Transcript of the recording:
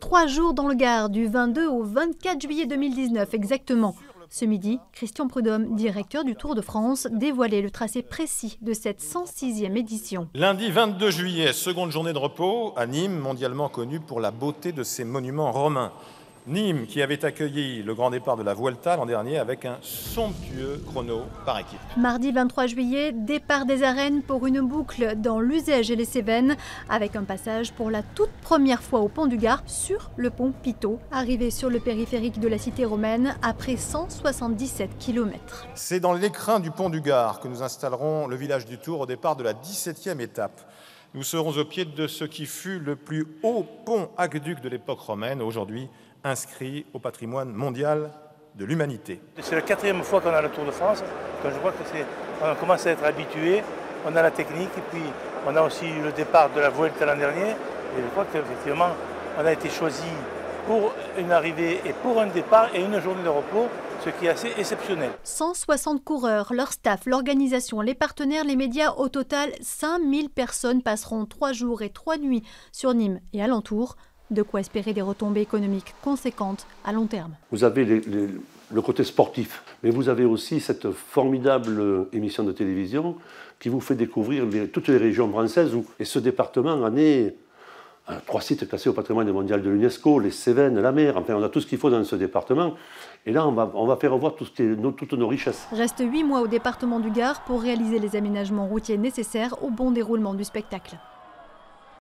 3 jours dans le Gard, du 22 au 24 juillet 2019 exactement. Ce midi, Christian Prudhomme, directeur du Tour de France, dévoilait le tracé précis de cette 106e édition. Lundi 22 juillet, seconde journée de repos à Nîmes, mondialement connue pour la beauté de ses monuments romains. Nîmes qui avait accueilli le grand départ de la Vuelta l'an dernier avec un somptueux chrono par équipe. Mardi 23 juillet, départ des arènes pour une boucle dans l'Uzège et les Cévennes, avec un passage pour la toute première fois au pont du Gard sur le pont Pitot, arrivé sur le périphérique de la cité romaine après 177 km. C'est dans l'écrin du pont du Gard que nous installerons le village du Tour au départ de la 17e étape. Nous serons au pied de ce qui fut le plus haut pont aqueduc de l'époque romaine, aujourd'hui inscrit au patrimoine mondial de l'humanité. C'est la 4e fois qu'on a le Tour de France, donc je crois qu'on commence à être habitué, on a la technique et puis on a aussi le départ de la Vuelta l'an dernier et je crois qu'effectivement on a été choisi pour une arrivée et pour un départ et une journée de repos, ce qui est assez exceptionnel. 160 coureurs, leur staff, l'organisation, les partenaires, les médias, au total 5000 personnes passeront 3 jours et 3 nuits sur Nîmes et alentours. De quoi espérer des retombées économiques conséquentes à long terme. Vous avez le côté sportif, mais vous avez aussi cette formidable émission de télévision qui vous fait découvrir toutes les régions françaises. Et ce département en est 3 sites classés au patrimoine mondial de l'UNESCO, les Cévennes, la mer, enfin on a tout ce qu'il faut dans ce département. Et là, on va faire revoir toutes nos richesses. Reste 8 mois au département du Gard pour réaliser les aménagements routiers nécessaires au bon déroulement du spectacle.